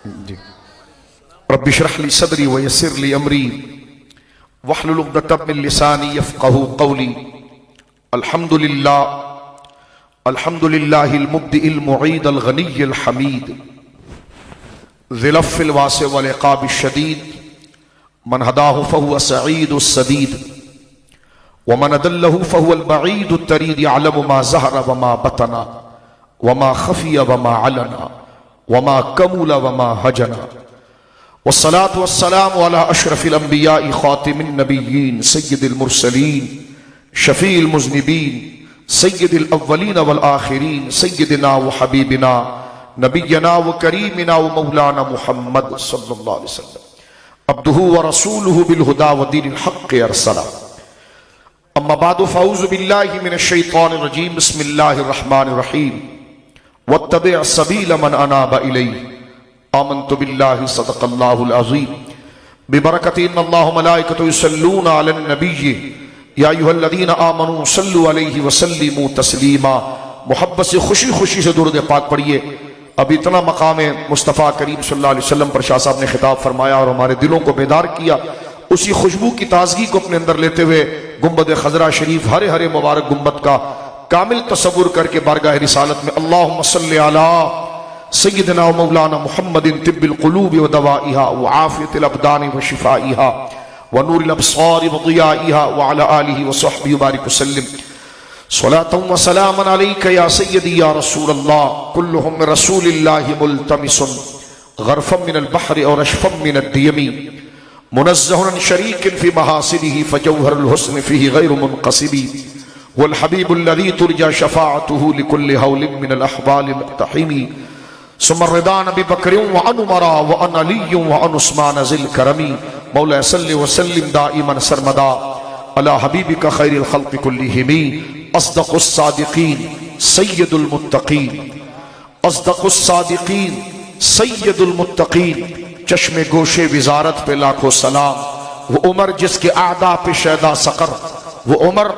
जी। Rabbi इश्रह ली सदरी व यस्सिर ली अमरी वहलुल उक़दतम मिन लिसानी यफ़क़हू क़ौली। अल्हम्दुलिल्लाहिल मुब्दिइल मुईदिल गनिय्यिल हमीद ज़िल अफ़्विल वासिअ वल इक़ाबिश शदीद मन हदाहु फ़हुव सईदुस सदीद व मन अदल्लहु फ़हुवल बईदुत तरीद यअलमु मा ज़हरा व मा बतना व मा ख़फ़िया व मा अलना व मा कमुला व मा हजना वस्सलातु वस्सलामु अला अशरफिल अंबियाइ खातिमिन नबिय्यीन सय्यिदिल मुरसलीन शफीइल मुज़निबीन सय्यिदिल अव्वलीन वल आखिरीन सय्यिदिना व हबीबिना नबिय्यना व करीमिना व मौलाना मुहम्मद सल्लल्लाहु अलैहि वसल्लम अब्दुहु व रसूलुहु बिल हुदा व दीनिल हक़्क़ि अरसला। अम्मा बादु फ़अऊज़ु बिल्लाहि मिनश शैतानिर रजीम बिस्मिल्लाहिर रहमानिर रहीम वत्तबि' सबील मन अनाब इलैहि आमन्तु बिल्लाहि सदक़ल्लाहुल अज़ीम बिबरकति इन्नल्लाह व मलाइकतहु युसल्लूना अलन नबिय्यि या अय्युहल्लज़ीना आमनू सल्लु अलैहि व सल्लिमू तस्लीमा। मोहब्बत से खुशी खुशी से दुरूद पाक पढ़िए। अब इतना मकाम मुस्तफ़ा करीम सल्लल्लाहु अलैहि वसल्लम पर शाह साहब ने खिताब फरमाया और हमारे दिलों को बेदार किया। उसी खुशबू की ताजगी को अपने अंदर लेते हुए गुंबद खजरा शरीफ हरे हरे मुबारक गुंबद का कामिल तसव्वुर करके बारगाह रिसालत में अल्लाहुम्मा सल्लि अला सय्यिदना व मौलाना मुहम्मदिन तिब्बिल क़ुलूबि व दवाइहा व आफ़ियतिल अबदानि व शिफ़ाइहा व नूरिल अब्सारि व ज़ियाइहा व अला आलिहि व सहबिहि व बारिक वसल्लिम सलातन व सलामन अलैका या सय्यदी या रसूलल्लाह कुल्लुहुम मिन रसूलिल्लाहि मुल्तमिसुन गरफ़म मिनल बहरि और अशफ़म मिनद दियमी मुनज़्ज़हुन अन शरीकिन फ़ी महासिनिही फ़जौहरुल हुस्न फ़ीही गैरु मुनक़सिबी वल हबीबुल्लज़ी तुरजा शफ़ाअतुहु लिकुल्लि हौलिन मिनल अहवालि मुक़्तहिमी सुम्मा रिदा नबी बकरिन व अन उमरा व अन अलिय्युन व अन उस्मान ज़िल करमी मौला सल्लि व सल्लिम दाइमन सरमदा अला हबीबिका खैरिल खल्क़ि कुल्लिहिम अस्दक़ुस सादिक़ीन सय्यदुल मुत्तक़ीन अस्दक़ुस सादिक़ीन सय्यदुल मुत्तक़ीन चश्मे गोशे विजारत पे लाखों सलाम। वो उमर जिसके आदा पे शैदा सकर, वो उमर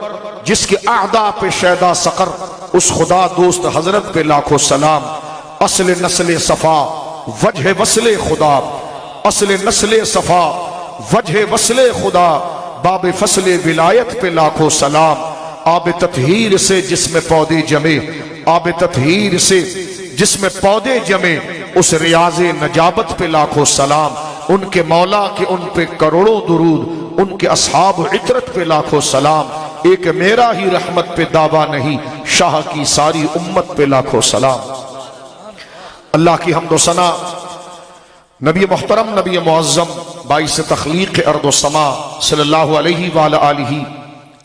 जिसके आदा पे शैदा सकर, उस खुदा दोस्त हजरत पे लाखों सलाम। असले नस्ले सफा वजह वसले खुदा, असले नस्ले सफा वजह वसले खुदा, बाब फसले विलायत पे लाखों सलाम। आब ततहीर से जिसमें पौधे जमे, आब ततहीर से जिसमें पौधे जमे, उस रियाज़े नजाबत पे लाखों सलाम। उनके मौला के उन पे करोड़ों दुरूद, उनके असहाब इतरत पे लाखों सलाम। एक मेरा ही रहमत पे दावा नहीं, शाह की सारी उम्मत पे लाखों सलाम। अल्लाह की हम्द व सना नबी मोहतरम नबी मुअज़्ज़म बाइस तख्लीक़ अर्द व समा सल्लल्लाहु अलैहि व अला आलिहि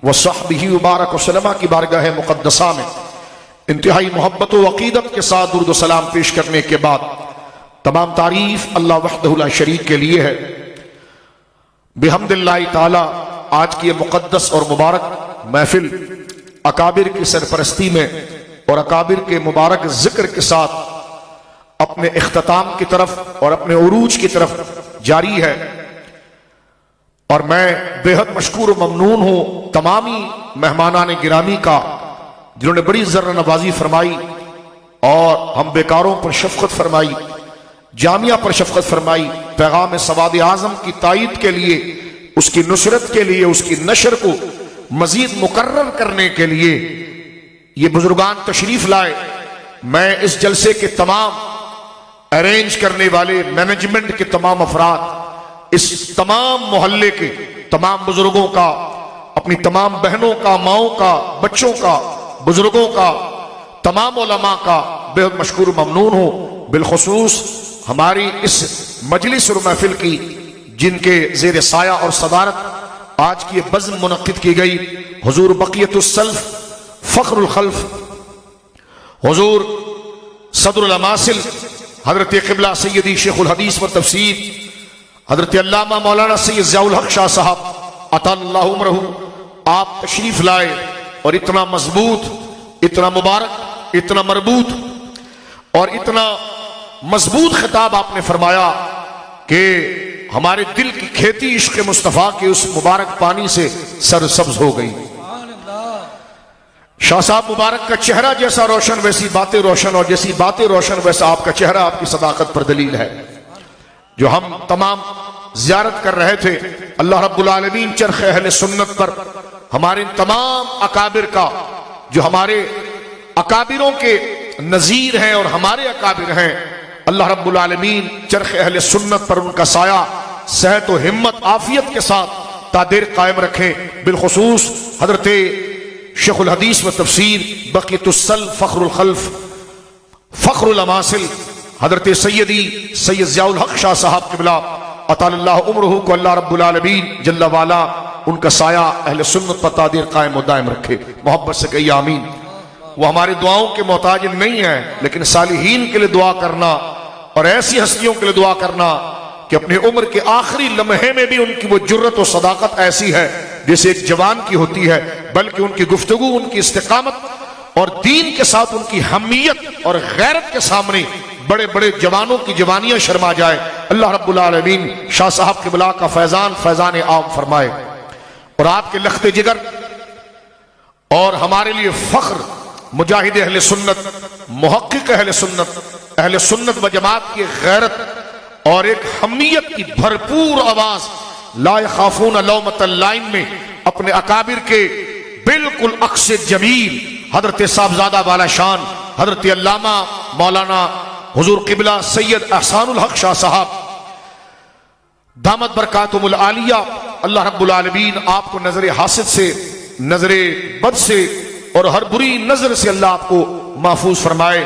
व सहबिहि व बारक वसल्लम की बारगाह मुक़द्दसा में इंतहाई मोहब्बत व अक़ीदत के साथ दुरूद व सलाम पेश करने के बाद तमाम तारीफ अल्लाह वहदहु ला शरीक के लिए है। बिहम्दिल्लाहि ताला आज की मुक़द्दस और मुबारक महफिल अकाबिर की सरपरस्ती में और अकाबिर के मुबारक जिक्र के साथ अपने इख्तिताम की तरफ और अपने उरूज की तरफ जारी है। और मैं बेहद मशकूर ममनून हूं तमामी मेहमानान गिरामी का जिन्होंने बड़ी ज़र्र नवाजी फरमाई और हम बेकारों पर शफकत फरमाई, जामिया पर शफकत फरमाई, पैगाम सवाद आज़म की तायीद के लिए, उसकी नुसरत के लिए, उसकी नशर को मजीद मुकर्रर करने के लिए ये बुजुर्गान तशरीफ लाए। मैं इस जलसे के तमाम अरेंज करने वाले मैनेजमेंट के तमाम अफराद, इस तमाम मोहल्ले के तमाम बुजुर्गों का, अपनी तमाम बहनों का, माओं का, बच्चों का, बुजुर्गों का, तमाम उलमा का बेहद मशकूर ममनून हूं। बिलखुसूस हमारी इस मजलिस और महफिल की जिनके जेर साया और सदारत आज की बज़्म मुनक्किद की गई, हुजूर बक़ियतुस सल्फ फ़ख्रुल खल्फ, हुजूर सदरुल अमासिल हजरत क़िबला सैयदी शेखुल हदीस व तफसीर हजरत अल्लामा मौलाना सैयद ज़ियाउल हक़ शाह साहब अताल्लाहु उम्रहू, आप तशरीफ लाए और इतना मजबूत, इतना मुबारक, इतना मरबूत और इतना मजबूत खिताब आपने फरमाया कि हमारे दिल की खेती इश्क़ मुस्तफ़ा के उस मुबारक पानी से सरसब्ज हो गई। शाह साहब मुबारक का चेहरा जैसा रोशन वैसी बातें रोशन, और जैसी बातें रोशन वैसा आपका चेहरा, आपकी सदाकत पर दलील है। जो हम तमाम ज़ियारत कर रहे थे, अल्लाह रब्बुल आलमीन चरख़ अहले सुन्नत पर हमारे तमाम अकाबिर का, जो हमारे अकाबिरों के नज़ीर हैं और हमारे अकाबिर हैं, अल्लाह रब्बुल आलमीन चरख़ अहले सुन्नत पर उनका साया सेहत व हिम्मत आफियत के साथ तादेर कायम रखें। बिलखुसूस हज़रत शेखुल हदीस व तफसीर बक़ीयतुस्सल्फ़ फ़ख्रुल खल्फ़ फ़ख्रुल अमासिल हज़रत सैयदी सैयद ज़ियाउल हक़ शाह साहब क़िबला अतालल्लाहु उम्रहु को अल्लाह रब्बुल आलमीन जल्ला वाला उनका साया अहले सुन्नत पर तादेर कायम व दायम रखे। मोहब्बत से कहिए आमीन। वो हमारी दुआओं के मोहताज नहीं है, लेकिन सालिहीन के लिए दुआ करना और ऐसी हस्तियों के लिए दुआ करना कि अपनी उम्र के आखिरी लम्हे में भी उनकी वो जुर्रत और सदाकत ऐसी है जैसे एक जवान की होती है, बल्कि उनकी गुफ्तगू, उनकी इस्तिकामत और दीन के साथ उनकी हमीयत और गैरत के सामने बड़े बड़े जवानों की जवानियां शर्मा जाए। अल्लाह रब्बुल आलमीन शाह साहब क़िबला का फैजान फैजान आम फरमाए और आपके लख्ते जिगर और हमारे लिए फख्र मुजाहिद अहले सुन्नत, मुहक्किक अहले सुन्नत व जमात की गैरत और एक हमीयत की भरपूर आवाज ला यखाफून लौमतल लाइम में अपने अकाबिर के बिल्कुल अक्स जमील हजरत साहबजादा वाला शान हजरत अल्लामा मौलाना हुजूर क़िबला सैयद एहसानुल हक़ शाह साहब दामत बरकातुहुल आलिया, अल्लाह रब्बुल आलमीन आपको नजर हासिद से, नजर बद से और हर बुरी नजर से अल्लाह आपको महफूज फरमाए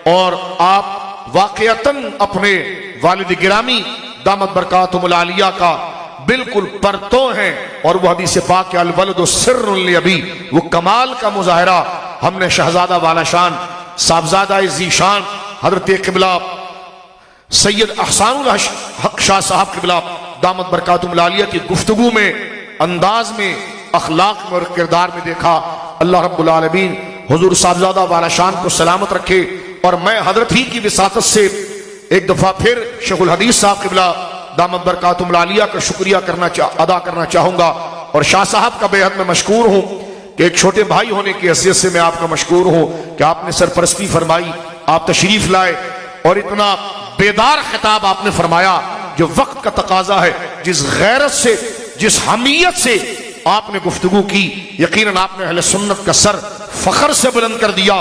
और आप वाक़ियतन अपने वालिद गिरामी दामत बरकातुहुल आलिया का बिल्कुल परतो हैं। और वह हदीस पाक अल वलदु सिर्रुन लि अबी, वो कमाल का मुजाहिरा हमने शहजादा वाला शान साहबजादा ज़ीशान हजरत क़िबला सैयद एहसानुल हक़ शाह साहब क़िबला दामत बरकातुहुल आलिया की गुफ्तगू में, अंदाज में, अखलाक में और किरदार में देखा। अल्लाह रब्बुल आलमीन हुजूर साहबजादा वाला शान को सलामत रखे। और मैं हजरत ही की विसातत से एक दफा फिर शेखुल हदीस साहब क़िबला दामत बरकातुहुल आलिया का शुक्रिया अदा करना चाहूंगा और शाह साहब का बेहद मैं मशकूर हूं कि एक छोटे भाई होने की हैसियत से मैं आपका मशकूर हूं कि आपने सरपरस्ती फरमाई, आप तशरीफ लाए और इतना बेदार खिताब आपने फरमाया जो वक्त का तकाजा है। जिस गैरत से, जिस हमीयत से आपने गुफ्तगू की, यकीनन आपने अहले सुन्नत का सर फख्र से बुलंद कर दिया।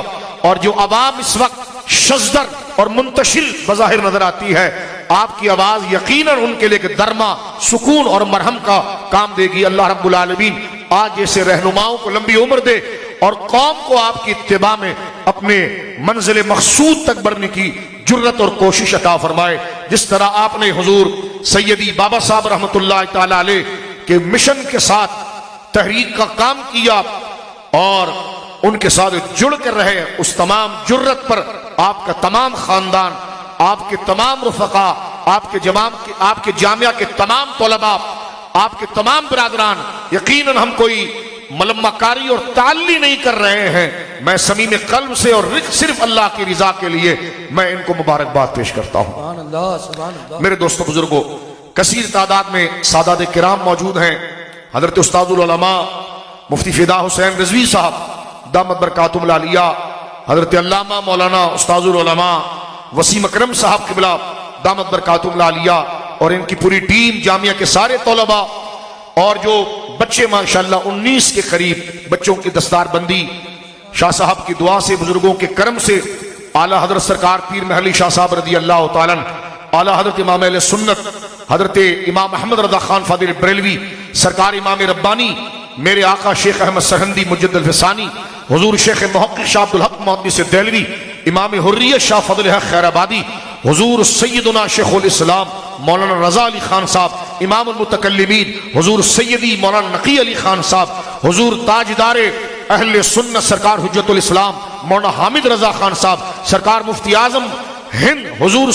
और जो अवाम इस वक्त शज़दर और मुंतशिर बज़ाहिर नजर आती है, आपकी आवाज यकीनन उनके लिए दरमा, सुकून और मरहम का काम देगी। अल्लाह रब्बुल आलमीन आज जैसे रहनुमाओं को लंबी उम्र दे और कौम को आपकी इत्तिबा में अपने मंजिल मकसूद तक बढ़ने की जुर्रत और कोशिश अता फरमाए। जिस तरह आपने हुजूर सैयदी बाबा साहब रहमतुल्लाह तआला अलैह के मिशन के साथ तहरीक का काम किया और उनके साथ जुड़ कर रहे, उस तमाम जुर्रत पर आपका तमाम खानदान, आपके तमाम रुफ़क़ा, आपके जामिया के तमाम तलबा, आपके तमाम बिरादरान, यकीनन हम कोई मलम्माकारी और ताल्ली नहीं कर रहे हैं। मैं समीम कल्ब से और सिर्फ अल्लाह की रिजा के लिए मैं इनको मुबारकबाद पेश करता हूँ। मेरे दोस्तों बुजुर्गों, कसीर तादाद में सादात किराम मौजूद हैं। हजरत उस्तादुल उलमा मुफ्ती फिदा हुसैन रिजवी साहब दामत बरकातुहुल आलिया, हजरत अल्लामा मौलाना उस्तादुल उलमा वसीम अकरम साहब क़िबला दामत बरकातुहुल आलिया और इनकी पूरी टीम, जामिया के सारे तलबा और जो बच्चे माशाअल्लाह 19 के करीब बच्चों की दस्तारबंदी शाह साहब की दुआ से, बुजुर्गों के करम से, आला हजरत सरकार पीर महली शाह साहब रदी अल्लाह तआला अन्हु, आला हजरत इमाम अहले सुन्नत हजरत इमाम अहमद रज़ा खान फादिल बरेलवी, सरकार इमाम रब्बानी मेरे आका शेख अहमद सरहंदी मुजद्दिद फिसानी, हुजूर शेख मुहक्किक शाह अब्दुल हक मुहद्दिस देलवी, इमाम हुर्रियत शाह फजल हक खैराबादी, हुजूर सैयदुना शेखुल इस्लाम मौलाना रजा अली खान साहब, इमामुल मुतकल्लिमीन हुजूर सैयदी मौलाना नकी अली खान साहब, हुजूर ताजदार अहले सुन्नत सरकार हुज्जतुल इस्लाम मौलाना हामिद रजा खान साहब, सरकार मुफ्ती आजम हिंद हुजूर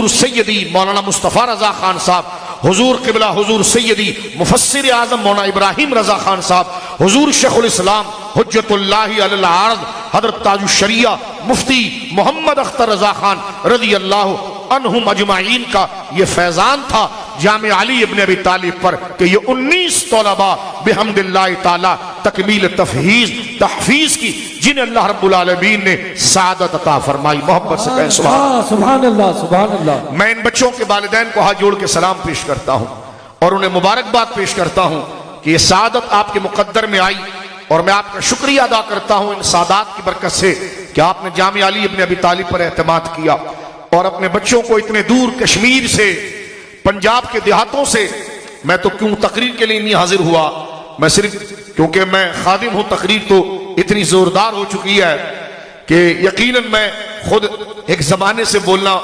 सैयदी मौलाना मुस्तफ़ा रजा खान साहब, हुजूर क़िबला हुजूर सैयदी मुफस्सिर आज़म मौलाना इब्राहिम रजा खान साहब, हुजूर शेखुल इस्लाम हुज्जतुल्लाहि अलल अर्ज़ हज़रत ताजुश शरिया मुफ्ती मोहम्मद अख्तर रजा खान रज़ी अल्लाहु अन्हुम अजमाइन का ये फैजान था जामे अली इब्न अबी तालिब पर कि ये 19 तौलबा बिहम्दिल्लाह ताला तकमील तहफीज की जिन्हें अल्लाह रब्बुल आलमीन ने सादत अता फरमाई। मोहब्बत से कहें सुभान अल्लाह, सुभान अल्लाह। मैं इन बच्चों के वालिदैन को हाथ जोड़ के सलाम पेश करता हूँ और उन्हें मुबारकबाद पेश करता हूँ कि ये सादत आपके मुकद्दर में आई, और मैं आपका शुक्रिया अदा करता हूँ इन सादात की बरकत से कि आपने जामे अली इब्न अबी तालिब पर एतमाद किया और अपने बच्चों को इतने दूर कश्मीर से, पंजाब के देहातों से, मैं तो क्यों तकरीर के लिए नहीं हाजिर हुआ, मैं सिर्फ क्योंकि मैं खादिम हूं, तकरीर तो इतनी जोरदार हो चुकी है कि यकीनन मैं खुद एक जमाने से बोलना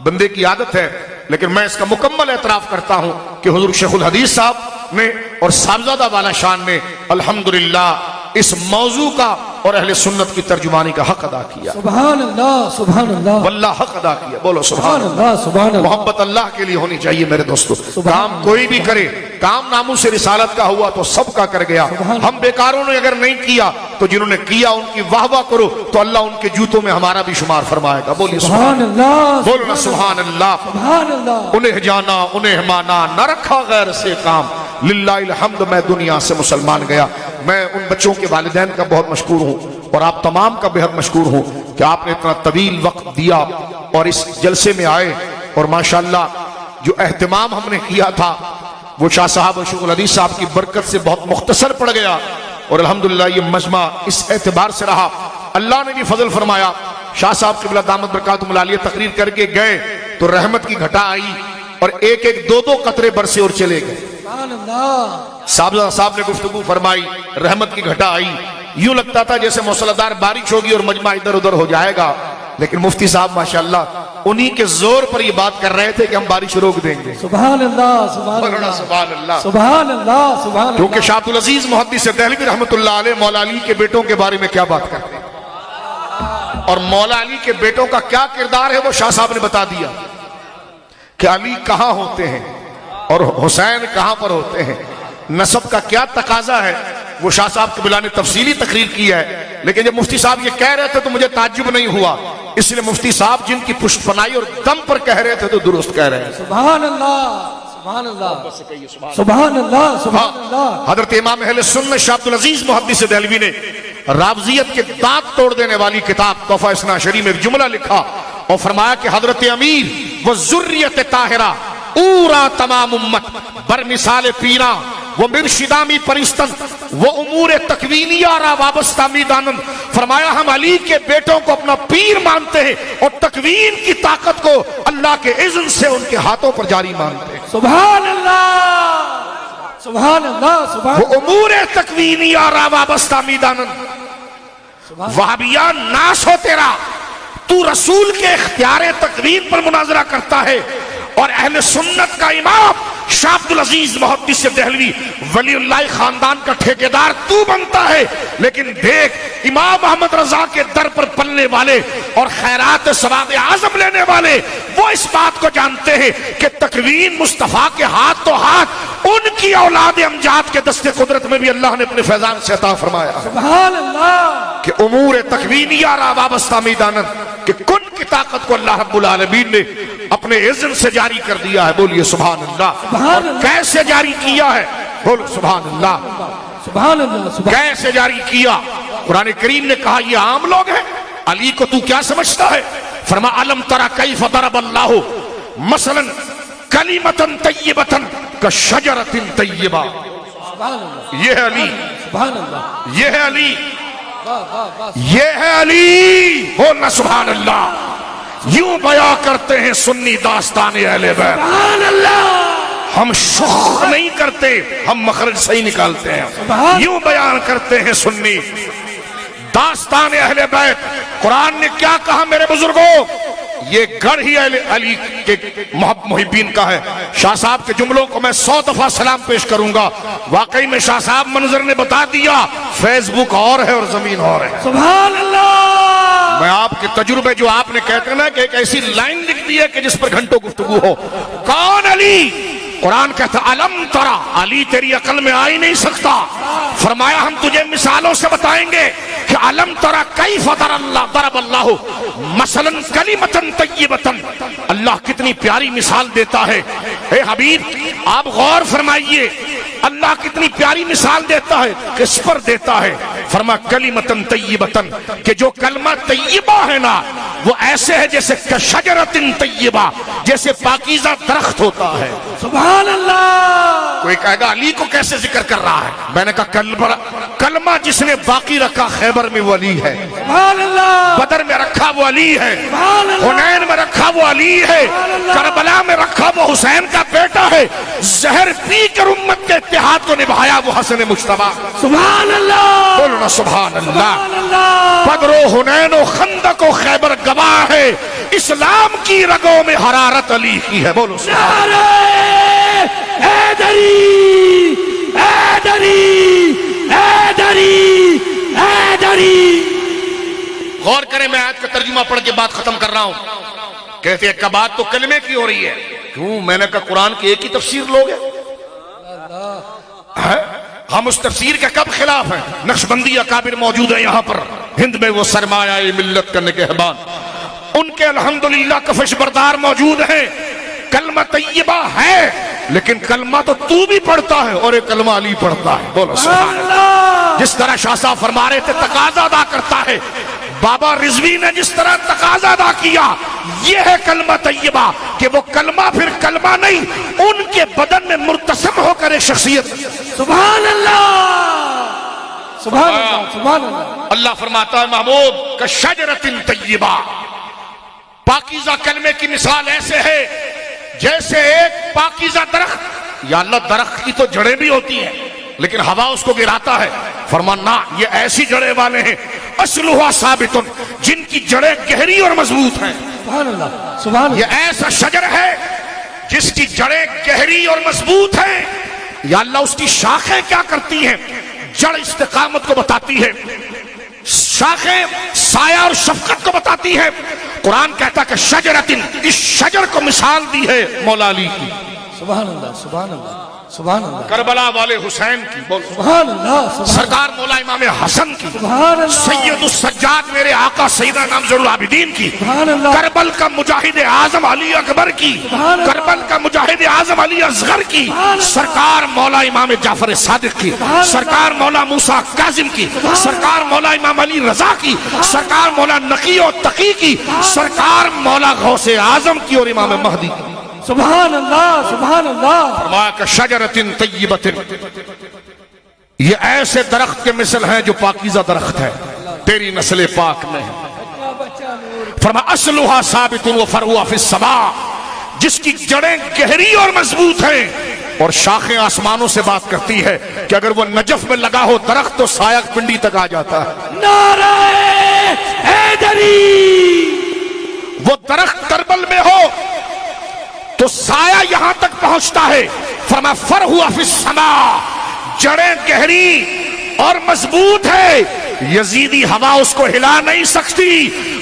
बंदे की आदत है, लेकिन मैं इसका मुकम्मल एतराफ करता हूं कि हुजूर शेखुल हदीस साहब ने और साहबजादा वाला शान ने अल्हम्दुलिल्लाह इस मौजू का और अहले सुन्नत की तर्जुमानी का हक अदा किया। सुभान अल्लाह, सुभान अल्लाह, वल्लाह हक अदा किया। बोलो सुभान अल्लाह, सुभान अल्लाह। मोहब्बत अल्लाह के लिए होनी चाहिए मेरे दोस्तों। काम कोई भी करे, काम नामू से रिसालत का हुआ तो सबका कर गया। हम बेकारों ने अगर नहीं किया तो जिन्होंने किया उनकी वाह वाह करो तो अल्लाह उनके जूतों में हमारा भी शुमार फरमाएगा। बोलिए सुभान अल्लाह, बोलो ना सुभान अल्लाह, सुभान अल्लाह। उन्हें जाना उन्हें माना, न रखा गैर से काम, लिल्लाहिल हम्द, मैं दुनिया से मुसलमान गया। मैं उन बच्चों के वालिदैन का बहुत मशकूर हूँ और आप तमाम का बेहद मशकूर हूँ कि आपने इतना तवील वक्त दिया और इस जलसे में आए, और माशाअल्लाह जो एहतमाम हमने किया था वो शाह साहब शेखुल हदीस साहब की बरकत से बहुत मुख्तसर पड़ गया, और अल्हम्दुलिल्लाह ये मजमा इस एतबार से रहा, अल्लाह ने भी फजल फरमाया। शाह साहब क़िबला दामत बरकातुहुल आलिया तकरीर करके गए तो रहमत की घटा आई और एक एक दो दो कतरे बरसे और चले गए। साहब ने गुफ्तगू फरमाई, रहमत की घटा आई, यूं लगता था जैसे मूसलाधार बारिश होगी और मजमा इधर उधर हो जाएगा, लेकिन मुफ्ती साहब माशाअल्लाह उन्हीं के जोर पर ये बात कर रहे थे कि हम बारिश रोक देंगे। सुभान अल्लाह, सुभान अल्लाह, सुभान अल्लाह, सुभान अल्लाह, सुभान अल्लाह। क्योंकि शाह अब्दुल अजीज मुहद्दिस देहलवी रहमतुल्लाह अलैह मौला अली के बेटों के बारे में क्या बात करते हैं, और मौला अली के बेटों का क्या किरदार है वो शाह साहब ने बता दिया कि अली कहाँ होते हैं और हुसैन कहां पर होते हैं, नसब का क्या तकाजा है, वो शाह साहब के बिला ने तफसीली तकरीर की है। लेकिन जब मुफ्ती साहब ये कह रहे थे तो मुझे ताज्जुब नहीं हुआ, इसलिए मुफ्ती साहब जिनकी पुष्टपनाई और दम पर कह रहे थे तो दुरुस्त कह रहे हैं। सुभान अल्लाह, सुभान अल्लाह, सुभान अल्लाह, सुभान अल्लाह। हजरत इमाम अहले सुन्नत शाह अब्दुल अजीज मुहद्दिस देहलवी ने रावजियत के दांत तोड़ देने वाली किताब तोहफा इस्ना शरी में एक जुमला लिखा और फरमाया कि हजरत अमीर व जुर्रियत ताहिरा पूरा तमाम उम्मत बर मिसाल पीरा वो मिर्शिदामी परिस्तन वो उमूर तकवीनिया रा वाबस्ता मीदानन। फरमाया हम अली के बेटों को अपना पीर मानते हैं और तकवीन की ताकत को अल्लाह के इज़्न से उनके हाथों पर जारी मानते हैं। सुभान अल्लाह, सुभान अल्लाह, सुभान। वो उमूर तकवीनिया रा वाबस्ता मीदानन। वहाबिया नाश हो तेरा, तू रसूल के इख्तियार तकवीन पर मुनाजरा करता है और अहले सुन्नत का इमाम शाह अब्दुल अजीज मुहद्दिस देहलवी वलीउल्लाह खानदान का ठेकेदार तू बनता है। लेकिन देख, इमाम अहमद रजा के दर पर पलने वाले और खैरात सवाब आजम लेने वाले वो इस बात को जानते हैं कि तकवीन मुस्तफा के हाथ तो हाथ उनकी औलाद अमजाद के दस्ते कुदरत में भी अल्लाह ने अपने फैजान से अता फरमाया। सुभान अल्लाह। कि उमूर तकवीनिया रा वाबस्ता मीदानन, कि कुन की ताकत को अल्लाह रब्बुल आलमीन ने अपने इज़्न से जारी कर दिया है। बोलिए सुभान अल्लाह। और कैसे जारी किया है, बोलो सुभान अल्लाह, सुभान अल्लाह। कैसे जारी किया? कुरान करीम ने कहा ये आम लोग हैं, अली को तू क्या समझता है? फरमा अलम तरा कैफ दरबल्लाहु मसलन कलिमतन तय्यबतन कशजरतिन तय्यबा। ये है अली, सुभान अल्लाह, ये है अली, ये है अली। बोलना सुभान अल्लाह। यूं बयां करते हैं सुन्नी दास्तान अहले बैत, सुभान अल्लाह। हम शुख नहीं करते, हम मखरज सही निकालते हैं। यूं बयान करते हैं सुन्नी दास्तान अहले बैत। कुरान ने क्या कहा मेरे बुजुर्गों? ये गढ़ ही अली के मुहिब्बीन का है। शाह साहब के जुमलों को मैं 100 दफा सलाम पेश करूंगा। वाकई में शाह साहब मंजर ने बता दिया, फेसबुक और है और जमीन और है। सुभान अल्लाह। मैं आपके तजुर्बे जो आपने कहते ना कि एक ऐसी लाइन लिख दी है कि जिस पर घंटों गुफ्तगू हो। कौन अली? कुरान कहता अलम तरा, अली तेरी अकल में आ ही नहीं सकता। फरमाया हम तुझे मिसालों से बताएंगे कि अलम तरा कैफ दरबल्लाहु मसलन कलिमतन तय्यबतन। अल्लाह कितनी प्यारी मिसाल देता है हे हबीब आप गौर फरमाइए, अल्लाह कितनी प्यारी मिसाल देता है, किस पर देता है? फरमा कलिमतन तय्यबतन, कि जो कलमा तय्यबा है ना वो ऐसे है जैसे कशजरतिन तय्यबा, जैसे पाकीज़ा दरख्त होता है। सुभान अल्लाह। कोई कहेगा अली को कैसे जिक्र कर रहा है? मैंने कहा कलमा जिसने बाकी रखा खैबर में वो अली है, सुभान अल्लाह। बदर में रखा वो अली है, सुभान अल्लाह। हुनैन में रखा वो अली है, करबला में रखा वो हुसैन का बेटा है, जहर पी कर उम्मत के इत्तेहाद को निभाया वो हसन मुश्तबा। सुभान अल्लाह। बोलो ना सुभान अल्लाह। सुभान अल्लाह। बदरो हुनैन खंदक व खैबर गवाह है, इस्लाम की रगों में हरारत अली की है। बोलो नारे हैदरी, हैदरी, हैदरी, हैदरी। गौर करें, मैं आयत का तर्जुमा पढ़ के बात खत्म कर रहा हूं। कहते हैं बात तो कलमे की हो रही है। क्यों? मैंने कहा कुरान की एक ही तफसीर लोगे हैं? हम उस तफसीर के कब खिलाफ हैं? नक्शबंदी अकाबिर मौजूद है यहाँ पर, हिंद में वो सरमाया मिल्लत करने के हबान, उनके अल्हम्दुलिल्लाह कफश बरदार मौजूद है। कलमा तय्यबा है, लेकिन कलमा तो तू भी पढ़ता है और एक कलमा अली पढ़ता है। बोलो सुभान अल्लाह। जिस तरह शाह साहब फरमा रहे थे तकाजा अदा करता है, बाबा रिजवी ने जिस तरह तकाजा अदा किया, यह है कलमा तय्यबा, कि वो कलमा फिर कलमा नहीं, उनके बदन में मुर्तसम होकर एक शख्सियत। सुभान अल्लाह, सुभान अल्लाह, सुभान अल्लाह। अल्लाह फरमाता है महबूब का शजरतिन तय्यबा, पाकीज़ा कलमे की मिसाल ऐसे है जैसे एक पाकीज़ा दरख्त। या अल्लाह, दरख्त की तो जड़ें भी होती हैं लेकिन हवा उसको गिराता है। फरमाना ये ऐसी जड़ें वाले हैं असलुहा साबितुन, जिनकी जड़ें गहरी और मजबूत हैं। सुभान अल्लाह, सुभान अल्लाह। ये ऐसा शजर है जिसकी जड़ें गहरी और मजबूत हैं। या अल्लाह, उसकी शाखें क्या करती हैं? जड़ इस्तिकामत को बताती है, शाखें साया और शफकत को बताती है। कुरान कहता कि शजरतिन, इस शजर को मिसाल दी है मौला अली की। सुभान अल्लाह, सुभान अल्लाह, सुभान अल्लाह। करबला वाले हुसैन की। बोल सुभान अल्लाह। सरकार मौला इमाम हसन की। सुभान अल्लाह। सैयदुस सज्जाद मेरे आका सैयदना नामजुल आबिदीन की। सुभान अल्लाह। करबल का मुजाहिद आजम अली अकबर की। करबल का मुजाहिद आजम अली असगर की। सरकार मौला इमाम जाफर सादिक की। सरकार मौला मूसा काजिम की। सरकार मौला इमाम अली रजा की। सरकार मौला नकी और तकी की। सरकार मौला गौसे आजम की और इमाम महदी की। सुभान अल्लाह, सुभान अल्लाह। फरमाया का शजरतिन तय्यबतिन, ये ऐसे दरख्त के मिसल हैं जो पाकीज़ा दरख्त है, तेरी नस्ल पाक में है। फरमाया असलुहा साबितुन व फरुहा फिस समा, जिसकी जड़ें गहरी और मजबूत हैं और शाखें आसमानों से बात करती है कि अगर वो नजफ में लगा हो दरख्त तो साया पिंडी तक आ जाता है। नारे हैदरी। वो दरख्त करबल में हो तो साया यहां तक पहुंचता है। फरमा फर हुआ फिस समा, जड़ें गहरी और मजबूत है, यजीदी हवा उसको हिला नहीं सकती।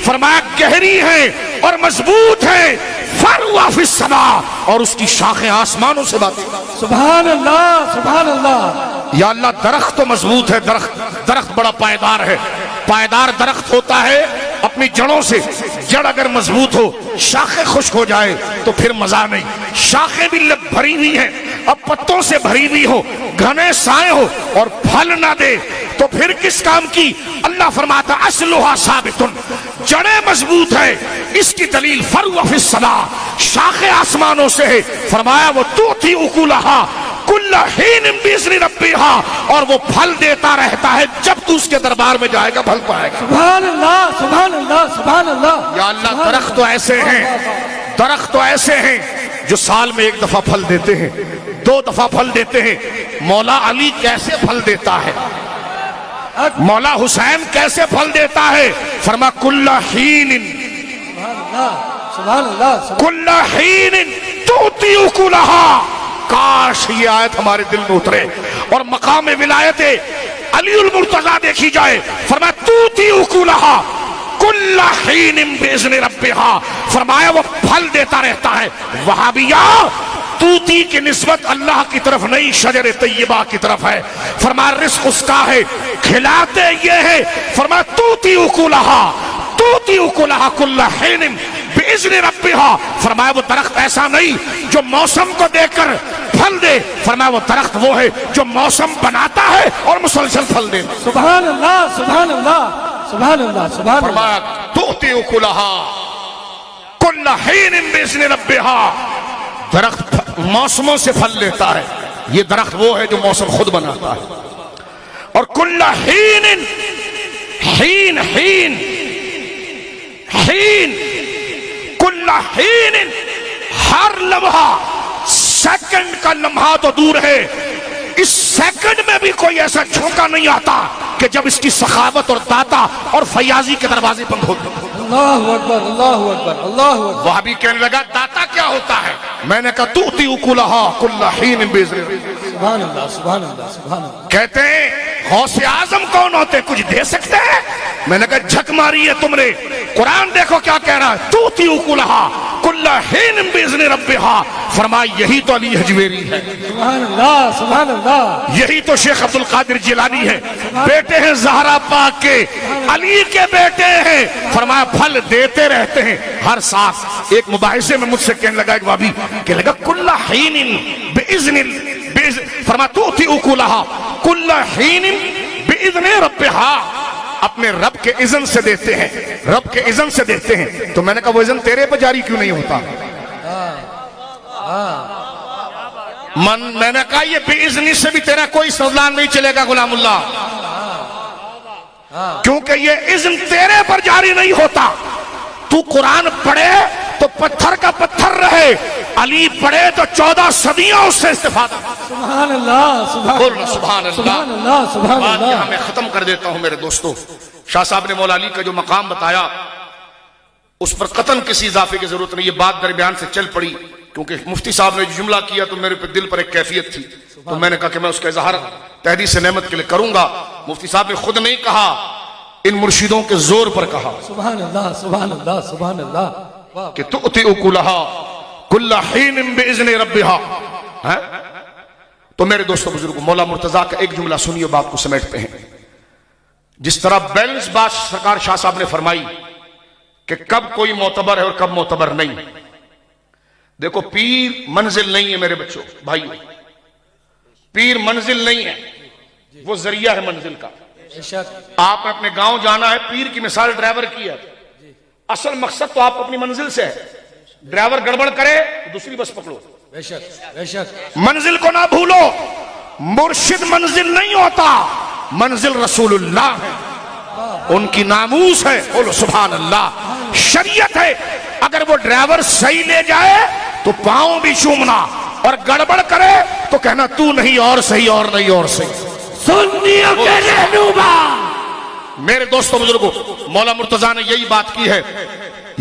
फरमाया गहरी है और मजबूत है, फर हुआ फिस समा, और उसकी शाखें आसमानों से बातें। सुभान अल्लाह, सुभान अल्लाह। या अल्लाह, दरख्त तो मजबूत है, दरख्त बड़ा पायदार है। पायदार दरख्त होता है अपनी जड़ों से। जड़ अगर मजबूत हो, शाखें खुश्क हो जाए तो फिर मजा नहीं। शाखें भी भरी हुई हैं, अब पत्तों से भरी हुई हो, घने साए हो और फल ना दे तो फिर किस काम की? अल्लाह फरमाता असलुहा साबितुन, जड़ें मजबूत है, इसकी दलील फरुआ फिस समा, शाखें आसमानों से है। फरमाया वो तूती उकुलहा कुल्ला हीन बिइज़्नि रब्बिहा, और वो फल देता रहता है, जब तू उसके दरबार में जाएगा फल पाएगा। सुभान अल्लाह, सुभान अल्लाह, सुभान अल्लाह। या अल्लाह, दरख्त तो ऐसे हैं, दरख्त तो ऐसे हैं जो साल में एक दफा फल देते हैं, 2 दफा फल देते हैं। मौला अली कैसे फल देता है? मौला हुसैन कैसे फल देता है? फरमा कुल्ला हीन, सुभान अल्लाह, कुल्ला हीन तूती उकुलहा। काश ये आयत हमारे दिल में उतरे और मकाम विलायत अलीउल मुर्तजा देखी जाए। फरमाया तूती उकुलहा कुल्ला हीन बिइज़्नि रब्बिहा, फरमाया वो फल देता रहता है। वहाबिया, तूती की निस्बत अल्लाह की तरफ नहीं, शजर तय्यबा की तरफ है। फरमाया रिस्क उसका है, खिलाते ये है। फरमाया तूती उकुलहा कुल्ला हीन बिइज़्नि रब्बिहा, फरमाया वो दरख्त ऐसा नहीं जो मौसम को देखकर फल दे, फरमाया वो दरख्त वो है जो मौसम बनाता है और मुसलसल फल दे। सुभान अल्लाह, सुभान अल्लाह, सुभान अल्लाह, सुभान अल्लाह। फरमाया तुअती उकुलहा कुल्ल हीन बिइज़्नि रब्बिहा, दरख्त मौसमों से फल लेता है, ये दरख्त वो है जो मौसम खुद बनाता है। और कुल्ल हीन, हीन हीन हीन, कुल्ल हीन, हर लम्हा, सेकंड का लम्हा तो दूर है, इस सेकंड में भी कोई ऐसा झोंका नहीं आता कि जब इसकी सखावत और दाता और फयाजी के दरवाजे बंद होते। अल्लाहु अकबर, अल्लाहु अकबर, अल्लाहु अकबर। वह भी कहने लगा दाता क्या होता है? मैंने कहा तुअती उकुलहा कुल्ल हीन बिइज़्नि। सुभान अल्लाह, सुभान अल्लाह, सुभान अल्लाह। कहते हैं गौसे आजम कौन होते, कुछ दे सकते हैं? मैंने कहा झक मारी है तुमने, कुरान देखो क्या कह रहा है, तुअती उकुलहा कुल्ल हीन बिइज़्नि रब्बिहा, फरमाया यही तो अली हजवेरी है, सुभान अल्लाह, सुभान अल्लाह। यही तो शेख अब्दुल कादिर जिलानी है, बेटे हैं ज़हरा पाक के, अली के बेटे हैं, फरमाया फल देते रहते हैं हर सांस। एक मुबाहिसे में मुझसे कहने लगा, एक भाभी कहने लगा कुल्ल हीन बिइज़्नि, फरमाया तुअती उकुलहा कुल्ल हीन बिइज़्नि रब्बिहा, अपने रब के इज़्न से देते हैं, रब के इज़्न से देते हैं। तो मैंने कहा वो इज़्न तेरे पर जारी क्यों नहीं होता? मैंने कहा ये बेइज़्नी से भी तेरा कोई सवाल नहीं चलेगा गुलामुल्लाह, क्योंकि ये इज़्न तेरे पर जारी नहीं होता। तू कुरान पढ़े तो पत्थर का पत्थर रहे, अली पढ़े तो 14 सदियां उससे इस्तेफादा। सुभान अल्लाह, सुभान बोलना सुभान अल्लाह, सुभान अल्लाह, सुभान बात अल्लाह। यहां मैं खत्म कर देता हूं मेरे दोस्तों। शाह साहब ने मौला अली का जो मकाम बताया उस पर कतन किसी इजाफे की जरूरत नहीं, ये बात दरमियान से चल पड़ी क्योंकि मुफ्ती साहब ने जो जुमला किया तो मेरे दिल पर एक कैफियत थी, तो मैंने कहा कि मैं उसका इजहार तहदीस नेमत के लिए करूंगा। मुफ्ती साहब ने खुद नहीं कहा, इन मुर्शिदों के जोर पर कहा, सुभान अल्लाह, सुभान अल्लाह, सुभान अल्लाह। कि तुअती उकुलहा कुल्ल हीन बिइज़्नि रब्बिहा। तो मेरे दोस्तों बुजुर्गों, मौला मुर्तजा का एक जुमला सुनिए, बात को समेटते हैं। जिस तरह बैलेंस बात सरकार शाह साहब ने फरमाई कि कब कोई मोतबर है और कब मोतबर नहीं। देखो पीर मंजिल नहीं है मेरे बच्चों भाइयों, पीर मंजिल नहीं है, वो जरिया है मंजिल का। आपने अपने गांव जाना है, पीर की मिसाल ड्राइवर की है, असल मकसद तो आप अपनी मंजिल से है, ड्राइवर गड़बड़ करे तो दूसरी बस पकड़ो। बेशक, बेशक। मंजिल को ना भूलो, मुर्शिद मंजिल नहीं होता, मंजिल रसूलुल्लाह है, उनकी नामूस है। बोलो सुभान अल्लाह। शरीयत है, अगर वो ड्राइवर सही ले जाए तो पांव भी चूमना, और गड़बड़ करे तो कहना तू नहीं और सही और नहीं और सही। सुन्नियों के रहनुमा। मेरे दोस्तों बुजुर्गों, मौला मुर्तजा ने यही बात की है,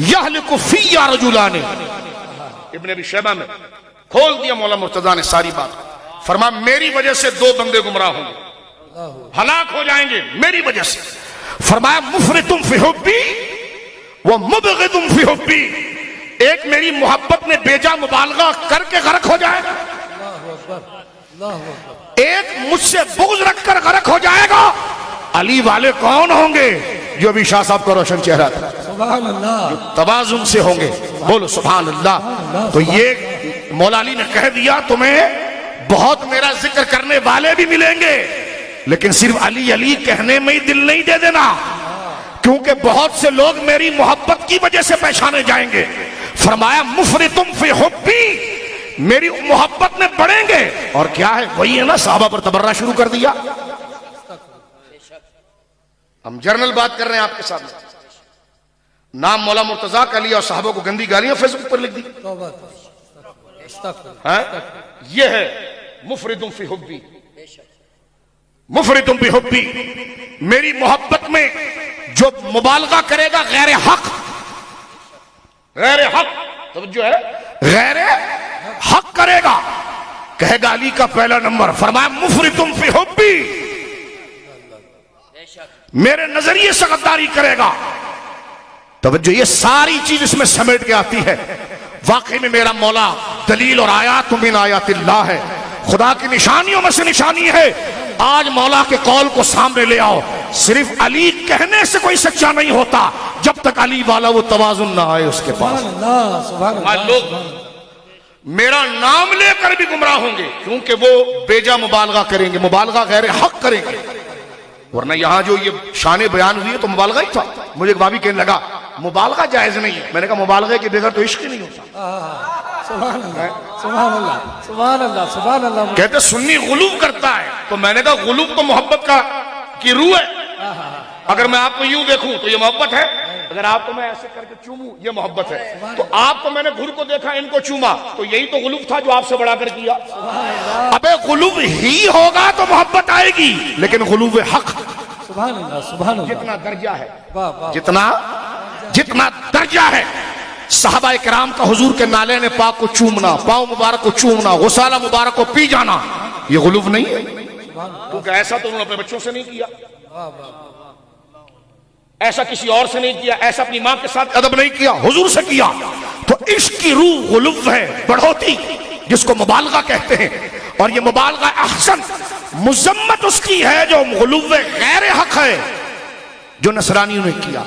यहलिकु फिय्या रजुलाने, इब्न अबी शैबा में खोल दिया मौला मुर्तजा ने सारी बात। फरमा मेरी वजह से 2 बंदे गुमराह होंगे, हलाक हो जाएंगे मेरी वजह से। फरमाया मुफरितुम फी हुब्बी व मुबग़िदुम फी हुब्बी, एक मेरी मोहब्बत में बेजा मुबालगा करके गर्क हो जाएगा, एक मुझसे बुग़्ज़ रखकर गर्क हो जाएगा। अली वाले कौन होंगे? जो अभी शाह साहब का रोशन चेहरा था, सुभान अल्लाह, तवाज़ुन से होंगे। बोलो सुभान अल्लाह। तो ये मौला अली ने कह दिया, तुम्हें बहुत मेरा जिक्र करने वाले भी मिलेंगे, लेकिन सिर्फ अली अली कहने में ही दिल नहीं दे देना, क्योंकि बहुत से लोग मेरी मोहब्बत की वजह से पहचाने जाएंगे। फरमाया मुफरितुम फी हुब्बी, मेरी मोहब्बत में बढ़ेंगे। और क्या है? वही है ना, साहबा पर तबर्रा शुरू कर दिया। हम जर्नल बात कर रहे हैं आपके सामने, नाम मौला मुर्तजा का लिया और साहबों को गंदी गालियां फेसबुक पर लिख दी। ये है मुफरिदुम फी हुब्बी, मुफरिदुम फी हुब्बी, मेरी मोहब्बत में जो मुबालगा करेगा गैर हक, गैर हक तो जो है गैर हक करेगा, कहेगा अली का पहला नंबर। फरमाया मुफरिदुम फी हुब्बी, मेरे नजरिए से गद्दारी करेगा। तो जो ये सारी चीज इसमें समेट के आती है, वाकई में मेरा मौला दलील और आयात मिन आयातिल्लाह है, खुदा की निशानियों में से निशानी है। आज मौला के कौल को सामने ले आओ, सिर्फ अली कहने से कोई सच्चा नहीं होता जब तक अली वाला वो तवाजुन ना आए उसके पास। लोग मेरा नाम लेकर भी गुमराह होंगे क्योंकि वो बेजा मुबालगा करेंगे, मुबालगा गैर हक करेंगे। वरना यहां जो ये शान बयान हुई है तो मुबालगा ही था। मुझे एक भाभी कहने लगा मुबालगा जायज नहीं है। मैंने कहा मुबालगा के बगैर तो इश्क ही नहीं होता। सुभान अल्लाह, सुभान अल्लाह, सुभान अल्लाह, सुभान अल्लाह। कहते सुन्नी गुलूब करता है, तो मैंने कहा गुलूब तो मोहब्बत की रूह है। अगर मैं आपको यूं देखूं तो ये मोहब्बत है, अगर आपको मैं ऐसे करके चूमूं ये मोहब्बत है। तो आपको मैंने घुर को देखा, इनको चूमा, तो यही तो गुलूब था जो आपसे बढ़ाकर किया। अबे गुलूब ही होगा तो मोहब्बत आएगी, लेकिन गुलूब हक सुभान अल्लाह, सुभान अल्लाह। जितना दर्जा है, जितना दर्जा है, सहाबा किराम का हुजूर के नाले ने पाक को चूमना, पाँव मुबारक को चूमना, गुसाला मुबारक को पी जाना, ये गुलूब नहीं है। क्योंकि ऐसा तो उन्होंने अपने बच्चों से नहीं किया, ऐसा किसी और से नहीं किया, ऐसा अपनी मां के साथ अदब नहीं किया, हुजूर से किया। तो इश्क की रूह गुलूब है, बढ़ोती, जिसको मुबालगा कहते हैं। और ये मुबालगा अहसन मुजम्मत उसकी है जो गुलूब गैर हक है, जो नसरानियों ने किया।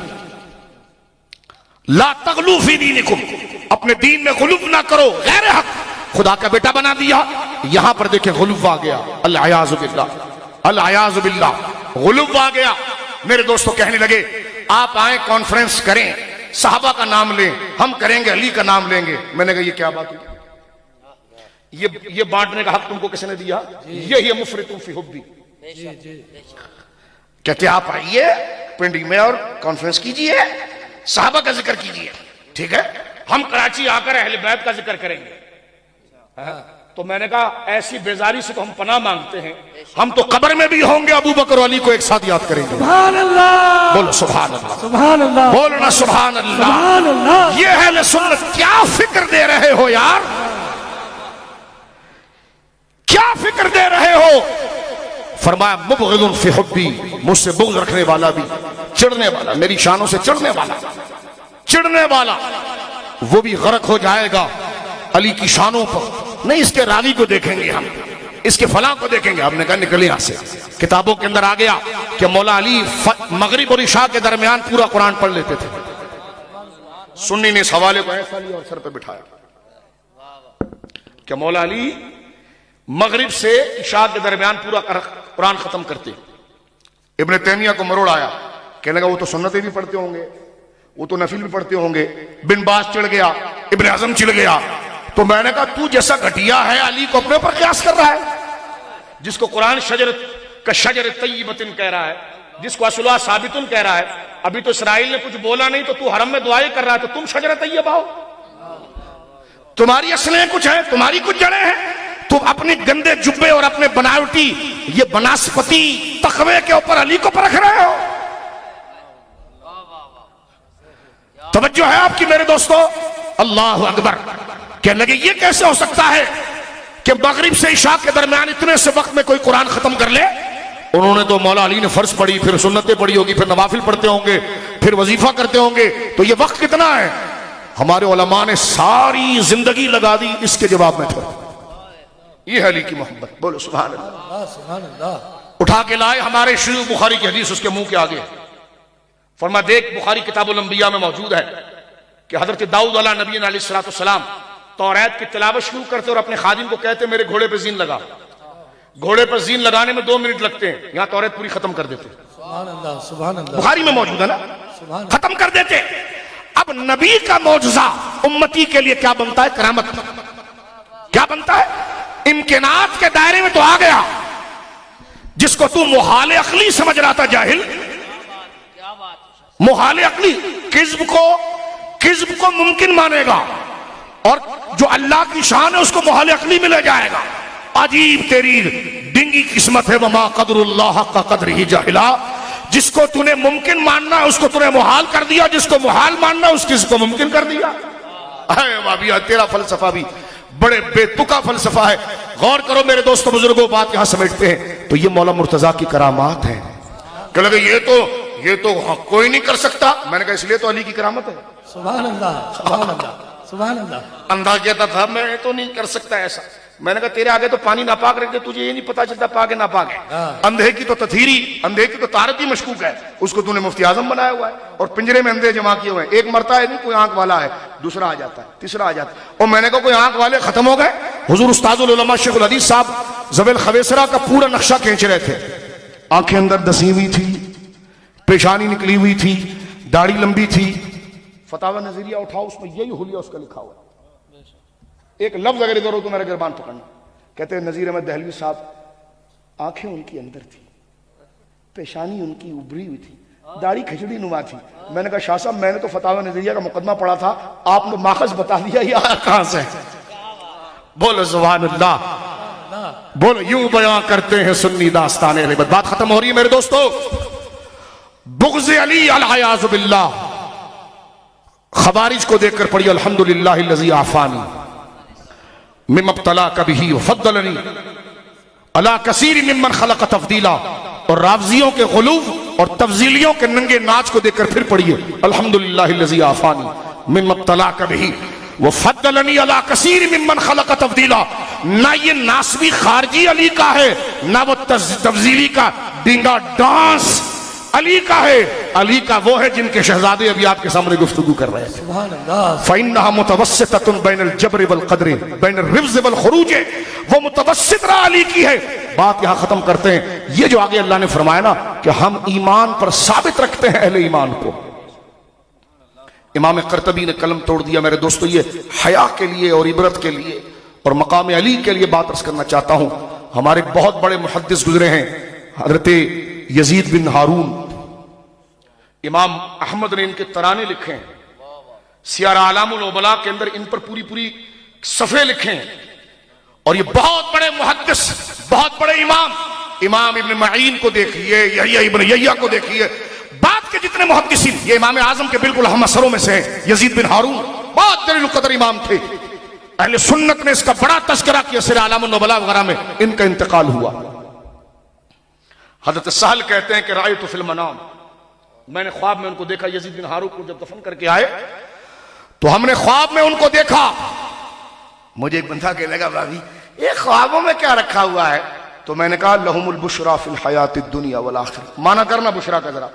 ला तगलू फी दीनिकुम, अपने दीन में गुलूब ना करो, गैर हक खुदा का बेटा बना दिया। यहां पर देखें गुलूब आ गया, अल-अयाज़ु बिल्लाह, अल-अयाज़ु बिल्लाह, गुलूब आ गया। मेरे दोस्तों कहने लगे आप आए कॉन्फ्रेंस करें, साहबा का नाम लें, हम करेंगे अली का नाम लेंगे। मैंने कहा ये क्या बात है, ये बांटने का हक तुमको किसने दिया? यही मुफरितुम फी हुब्बी। कहते आप आइए पिंडी में और कॉन्फ्रेंस कीजिए, साहबा का जिक्र कीजिए, ठीक है, हम कराची आकर अहले बैत का जिक्र करेंगे। तो मैंने कहा ऐसी बेजारी से तो हम पनाह मांगते हैं, हम तो कब्र में भी होंगे अबू बकर अली को एक साथ याद करेंगे। सुभान अल्लाह, बोलो सुभान अल्लाह, सुभान अल्लाह, बोलो ना सुभान अल्लाह, सुभान अल्लाह। ये अहले सुन्नत क्या फिक्र दे रहे हो यार, क्या फिक्र दे रहे हो? फरमाया मुबग़िदुन फी हुब्बी, मुझसे बुग़्ज़ रखने वाला भी, चिढ़ने वाला, मेरी शानों से चिढ़ने वाला वो भी गर्क हो जाएगा अली की शानों पर। नहीं इसके रागी को देखेंगे हम, इसके फलां को देखेंगे। हमने कहा निकल यहां से। किताबों के अंदर आ गया कि मौला अली मगरिब और इशा के दरमियान पूरा कुरान पढ़ लेते थे। सुन्नी ने इस हवाले को ऐसा लिया और सर पे बिठाया कि मौला अली मगरिब से इशा के दरमियान पूरा कुरान खत्म करते। इब्न तैमिया को मरोड़ आया, कहने लगा वो तो सुन्नतें भी पढ़ते होंगे, वो तो नफिल भी पढ़ते होंगे। बिन बास चिढ़ गया, इब्न आजम चिढ़ गया। तो मैंने कहा तू जैसा घटिया है अली को अपने ऊपर क़यास कर रहा है, जिसको कुरान शजर तय्यबतिन कह रहा है, जिसको असलुहा साबितुन कह रहा है। अभी तो इसराइल ने कुछ बोला नहीं तो तू हरम में दुआएं कर रहा है, तो तुम शजर तय्यबा हो, तुम्हारी असलें कुछ है, तुम्हारी कुछ जड़ें हैं। तुम अपने गंदे जुब्बे और अपने बनावटी ये बनास्पति तकवे के ऊपर अली को परख रहे हो। तवज्जो है आपकी मेरे दोस्तों? अल्लाह अकबर। कहने लगे ये कैसे हो सकता है कि मगरिब से इशा के दरमियान इतने से वक्त में कोई कुरान खत्म कर ले? उन्होंने तो मौला अली ने फर्ज पढ़ी, फिर सुन्नतें पढ़ी होगी, फिर नवाफिल पढ़ते होंगे, फिर वजीफा करते होंगे, तो ये वक्त कितना है? हमारे उलमा ने सारी जिंदगी लगा दी इसके जवाब में। था ये है अली की मोहब्बत। बोलो सुभान अल्लाह, सुभान अल्लाह। उठा के लाए हमारे शुरू बुखारी की हदीस उसके मुंह के आगे। फरमा देख बुखारी किताबुल अंबिया में मौजूद है कि हजरत दाऊद अला नबी अलैहिस्सलाम तौरात की तिलावत शुरू करते और अपने खादिम को कहते मेरे घोड़े पे जीन लगा। घोड़े पर जीन लगाने में 2 मिनट लगते हैं, यहां तौरात पूरी खत्म कर देते। सुभान अल्लाह, सुभान अल्लाह। बुखारी में मौजूद है ना, खत्म कर देते। अब नबी का मौजज़ा उम्मती के लिए क्या बनता है? करामत। क्या बनता है? इम्कानात के दायरे में तो आ गया। जिसको तू मुहाल अक्ली समझ रहा था जाहिल, मुहाल अक्ली किज़्ब को मुमकिन मानेगा और जो अल्लाह की शान है उसको मुहाल अक्ली में ले जाएगा। अजीब तेरी डिंगी किस्मत है। वमा क़दरुल्लाह का क़द्र ही जाहिला। जिसको तूने मुमकिन मानना है उसको तूने मुहाल कर दिया, जिसको मुहाल मानना है उसको मुमकिन कर दिया। वाबिया तेरा फलसफा भी बड़े बेतुका फलसफा है। गौर करो मेरे दोस्तों बुजुर्गों, बात यहां समेटते हैं। तो ये मौला मुर्तजा की करामात है। कह लगे ये तो कोई नहीं कर सकता। मैंने कहा इसलिए तो अली की करामत है। सुभान अल्लाह, सुभान अल्लाह, सुभान अल्लाह। अंधा कहता था मैं तो नहीं कर सकता ऐसा, मैंने कहा तेरे आगे तो पानी नापाक रखते, तुझे ये नहीं पता चलता पाक है नापाक है। अंधे की तो तथीरी, अंधे की तो तारत ही मशकूक है, उसको तूने मुफ्ती आजम बनाया हुआ है। और पिंजरे में अंधे जमा किए हुए हैं, एक मरता है नहीं, कोई आंख वाला है, दूसरा आ जाता है, तीसरा आ जाता है। और मैंने कहा कोई आंख वाले खत्म हो गए? हुजूर उस्ताजुल उलमा शेखुल हदीस साहब जबेल खवेसरा का पूरा नक्शा खींच रहे थे। आंखें अंदर दसी हुई थी, पेशानी निकली हुई थी, दाढ़ी लंबी थी। फतावा नजरिया उठाओ, उसमें यही हुलिया उसका लिखा हुआ है। एक लफ्ज अगर इधर हो तो मेरा गिरबान पकड़ना। कहते हैं नजीर अहमद दहलवी साहब, आंखें उनकी अंदर थी, पेशानी उनकी उभरी हुई थी, दाढ़ी खिचड़ी नुमा थी। मैंने कहा शाह साहब, मैंने तो फतावा नजरिया का मुकदमा पढ़ा था, आपने माखज बता दिया ये आया कहां से? बोलो सुभान अल्लाह, बोलो यूं बयां करते हैं सुन्नी दास्तान अहले बैत। बात खत्म हो रही है मेरे दोस्तों। बुग़्ज़ अली अल-अयाज़ु बिल्लाह, खवारिज को देखकर पढ़ी अल्हम्दुलिल्लाहिल्लज़ी आफ़ानी मिम्मा कबिही वफ़द्दलनी अला कसीर मिम्मन खलक़ तफ़दीला। और रावजियों के गुलूव और तफजीलियों के नंगे नाच को देखकर फिर पढ़िए अल्हम्दुलिल्लाहिल्लज़ी आफ़ानी मिम्मा कबिही वफ़द्दलनी अला कसीर मिम्मन खलक़ तफ़दीला। ना ये नासबी खारजी अली का है, ना वो तफजीली का डिंगा डांस अली का है। अली का वो है जिनके शहजादे अभी आपके सामने गुफ्तगू कर रहे हैं। फ़इन्नहा मुतवस्सिततुन बैनल जब्र वल क़द्र बैनल रिव्ज़ वल ख़ुरूज, वो मुतवस्सित रहा अली की है। बात यहां खत्म करते हैं। ये जो आगे अल्लाह ने फरमाया ना कि हम ईमान पर साबित रखते हैं अहले ईमान को, इमाम क़र्तबी ने कलम तोड़ दिया। मेरे दोस्तों, ये हया के लिए और इबरत के लिए और मकाम अली के लिए बात अर्ज करना चाहता हूं। हमारे बहुत बड़े मुहद्दिस गुजरे हैं, हज़रत यजीद बिन हारून। इमाम अहमद ने इनके तराने लिखे हैं, सियार आलामुल उबला के अंदर इन पर पूरी पूरी सफ़े लिखे हैं। और ये बहुत बड़े मुहद्दिस, बहुत बड़े इमाम, इमाम इब्न मईन को देखिए, यहया इब्न यहया को देखिए, बाद के जितने मुहद्दिसीन, ये इमाम आजम के बिल्कुल हम असरों में से हैं। यजीद बिन हारून बहुत जलील क़द्र इमाम थे। अहले सुन्नत ने इसका बड़ा तज़किरा किया, सियार आलामुल उबला वगैरह में इनका इंतकाल हुआ। हज़रत सहल कहते हैं कि रायतु फिल मनाम, मैंने ख्वाब में उनको देखा। यजीद बिन हारून को जब दफन करके आए तो हमने ख्वाब में उनको देखा। मुझे एक बंदा कहने लगा, भाभी ये ख्वाबों में क्या रखा हुआ है? तो मैंने कहा लहुमुल बुशरा फिल हयातिद दुनिया वल आखिरह। माना करना बुशरा का जरा,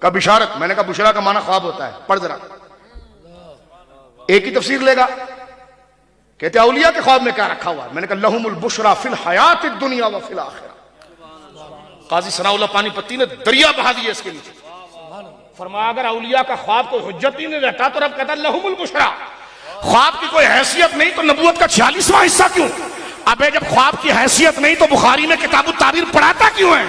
का बिशारत। मैंने कहा बुशरा का माना ख्वाब होता है, पढ़ जरा, एक ही तफसीर लेगा। कहते औलिया के ख्वाब में क्या रखा हुआ है? मैंने कहा लहुमुल बुशरा फिल हयातिद दुनिया व फिल आखिरह। काजी सनाउल्लाह पानीपत्ती ने दरिया बहा दिया इसके नीचे। फरमाया अगर औलिया का ख्वाब कोई हुज्जत ही नहीं रहता तो रब कहता लहुमुल बुशरा। ख्वाब की कोई हैसियत नहीं तो नबूवत का 46वां हिस्सा क्यों? अबे जब ख्वाब की हैसियत नहीं तो बुखारी में किताबुत ताबीर पढ़ाता क्यों है?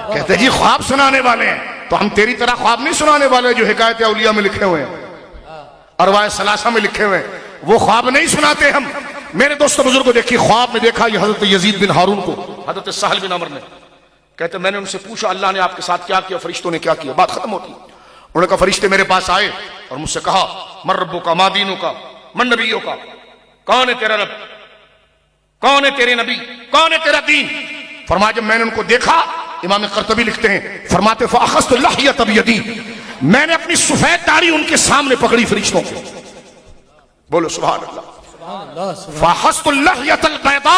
कहते जी ख्वाब सुनाने वाले हैं, तो हम तेरी तरह ख्वाब नहीं सुनाने वाले जो हिकायत औलिया में लिखे हुए हैं, अरवाए सलासा में लिखे हुए हैं, वो ख्वाब नहीं सुनाते हम। मेरे दोस्तों बुजुर्गों, देखिए ख्वाब में देखा ये हजरत यजीद बिन हारून को हजरत सहल बिन अमर ने। कहते मैंने उनसे पूछा अल्लाह ने आपके साथ क्या किया, फरिश्तों ने क्या किया? बात खत्म होती। उन्होंने कहा फरिश्ते मेरे पास आए और मुझसे कहा मन रब्बो का, मा दीनों का, मन नबियों का, कौन है तेरा रब, कौन है तेरे नबी, कौन है तेरा दीन? फरमाया जब मैंने उनको देखा, इमाम क़र्तबी लिखते हैं, फरमाते फ़अख़ज़्तु लहियत बियदी, मैंने अपनी सफेद दाढ़ी उनके सामने पकड़ी फरिश्तों को। बोलो सुभान अल्लाह। फ़अख़ज़्तु लहियतल बैदा,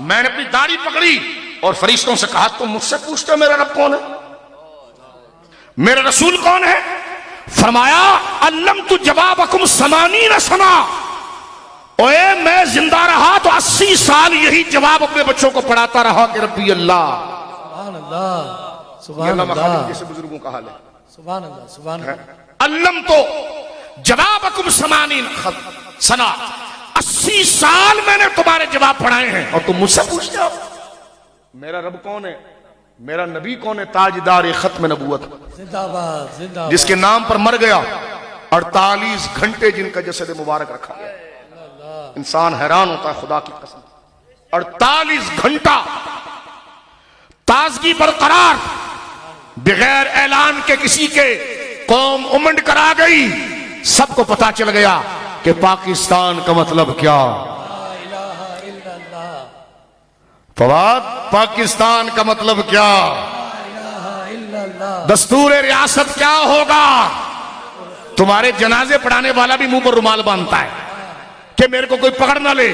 मैंने अपनी दाढ़ी पकड़ी और फरिश्तों से कहा तुम मुझसे पूछते हो मेरा रब कौन है, मेरा रसूल कौन है? फरमाया अल्लमतु जवाबकुम समानीन सना, ओए मैं जिंदा रहा तो 80 साल यही जवाब अपने बच्चों को पढ़ाता रहा कि रब्बी अल्लाह। सुभान अल्लाह, सुभान अल्लाह, जैसे बुजुर्गों का हाल है। सुभान अल्लाह, सुभान अल्लाह। अल्लम तो जवाबकुम समानीन सना, 80 साल मैंने तुम्हारे जवाब पढ़ाए हैं और तुम मुझसे पूछते हो मेरा रब कौन है, मेरा नबी कौन है? ताजदार खत्म नबूवत, जिंदाबाद जिंदाबाद, जिसके नाम पर मर गया 48 घंटे जिनका जसद मुबारक रखा गया। इंसान हैरान होता है खुदा की कसम, 48 घंटा ताजगी बरकरार, बगैर ऐलान के किसी के कौम उमंड करा गई। सबको पता चल गया कि पाकिस्तान का मतलब क्या। फवाद, पाकिस्तान का मतलब क्या, दस्तूर रियासत क्या होगा, तुम्हारे जनाजे पढ़ाने वाला भी मुंह पर रुमाल बांधता है कि मेरे को कोई पकड़ ना ले।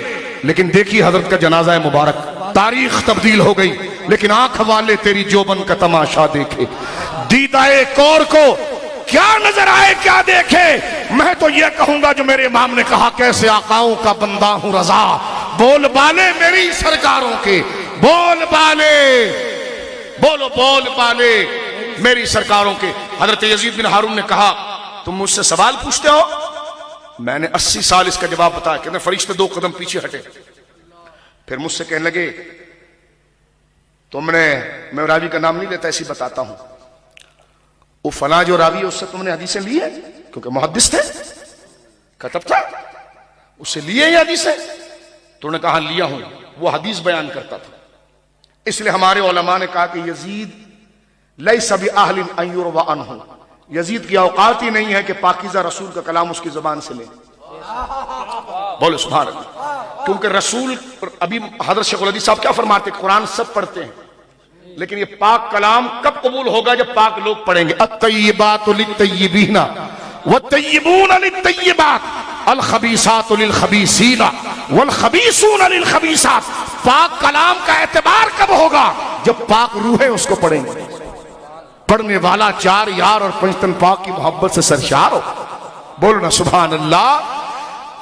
लेकिन देखिए हजरत का जनाजा है मुबारक, तारीख तब्दील हो गई, लेकिन आंख वाले तेरी जोबन का तमाशा देखे। दीदाए कौर को क्या नजर आए क्या देखे। मैं तो ये कहूंगा जो मेरे इमाम ने कहा, कैसे आकाओं का बंदा हूं रजा, बोल बाले मेरी सरकारों के, बोल बाले, बोलो बोल बाले मेरी सरकारों के। हजरत यजीद बिन हारून ने कहा, तुम मुझसे सवाल पूछते हो? मैंने 80 साल इसका जवाब बताया। कहते फरिश्ते 2 कदम पीछे हटे, फिर मुझसे कहने लगे, तुमने, मैं रावी का नाम नहीं लेता, ऐसे बताता हूं, वो फला जो रावी है उससे तुमने हदीसें ली है? क्योंकि मुहद्दिस थे, कतब था, उससे लिए ही हदीसें? तो उन्होंने कहा लिया हूं, वो हदीस बयान करता था। इसलिए हमारे उलमा ने कहा कि यजीद लैसा बिअहलिन अन युरवा अन्हु, यजीद की औकात ही नहीं है कि पाकीज़ा रसूल का कलाम उसकी जुबान से ले। बोलो सुभान अल्लाह। क्योंकि रसूल, अभी हजरत शेखुल हदीस साहब क्या फरमाते, कुरान सब पढ़ते हैं, लेकिन ये पाक कलाम कब कबूल होगा? जब पाक लोग पढ़ेंगे। अत्तय्यिबातु लित्तय्यिबीना वत्तय्यिबूना लित्तय्यिबात अलखबीसातु लिलखबीसीना वलखबीसूना लिलखबीसात। पाक कलाम का एतबार कब होगा? जब पाक रूहें उसको पढ़ेंगे। पढ़ने वाला 4 यार और पंचतन पाक की मोहब्बत से सरशार हो। बोलो ना सुभान अल्लाह।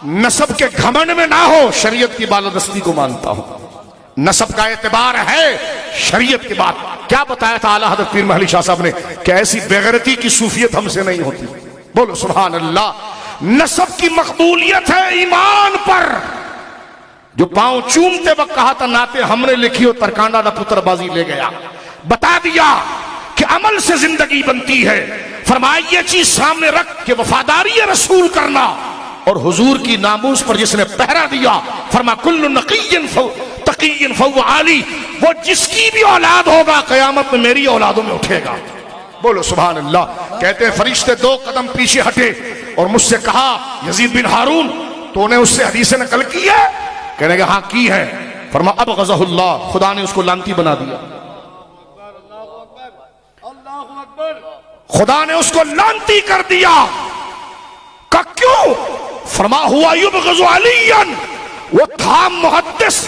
नसब के घमंड में ना हो, शरीयत की बालादस्ती को मानता हूं। नसब का एतबार है शरीयत के बाद। क्या बताया था आला हज़रत पीर महली शाह साहब ने कि ऐसी बेगैरती की सूफियत हमसे नहीं होती। बोलो सुभान अल्लाह। नसब की मकबूलियत है ईमान पर। जो पांव चूमते वक्त कहा था नाते हमने लिखी हो, तरकांडा ना पुत्रबाजी ले गया। बता दिया कि अमल से जिंदगी बनती है। फरमाया ये चीज सामने रख के वफादारी रसूल करना, और हुजूर की नामूस पर जिसने पहरा दिया, फरमा कुल्लु नक़िय्यन तक़िय्यन फहुव आली, वो जिसकी भी औलाद होगा क़यामत में मेरी औलादों में उठेगा। बोलो सुभान अल्लाह। कहते हैं फरिश्ते 2 कदम पीछे हटे और मुझसे कहा, यजीद बिन हारून तूने उससे हदीसें नकल की है? कहने लगे हाँ की है। फरमा अब गज़हुल्लाह, खुदा ने उसको लानती बना दिया, खुदा ने उसको लानती कर दिया। का क्यों? फरमा हुआ युबग़ज़ु अलीयन, वो था मुहद्दिस,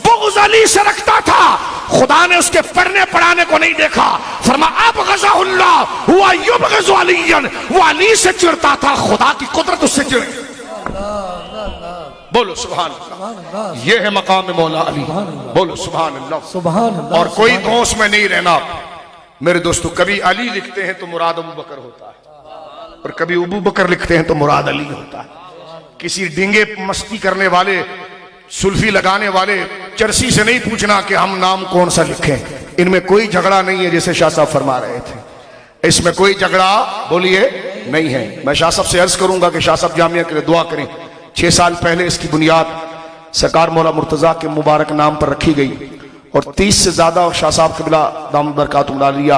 बुग़्ज़ अली से रखता था, खुदा ने उसके पढ़ने पढ़ाने को नहीं देखा। फरमा अब गज़हुल्लाह हुआ युबग़ज़ु अलीयन, वो अली से चिढ़ता था, खुदा की कुदरत उससे चिढ़े। बोलो सुभान अल्लाह। ये है मकाम मौला अली। बोलो सुभान अल्लाह। सुभान अल्लाह। और कोई दोस्त में नहीं रहना मेरे दोस्तों। कभी अली लिखते हैं तो मुराद अबू बकर होता है, और कभी अबू बकर लिखते हैं तो मुराद अली होता है। किसी डिंगे मस्ती करने वाले, सुल्फी लगाने वाले चरसी से नहीं पूछना कि हम नाम कौन सा लिखें। इनमें कोई झगड़ा नहीं है, जैसे शाह साहब फरमा रहे थे, इसमें कोई झगड़ा बोलिए नहीं है। मैं शाह साहब से अर्ज करूंगा कि शाह साहब जामिया के लिए दुआ करें। 6 साल पहले इसकी बुनियाद सरकार मौला मुर्तजा के मुबारक नाम पर रखी गई, और 30 से ज्यादा शाह साहब क़िबला दामद बरकातुहुम आलिया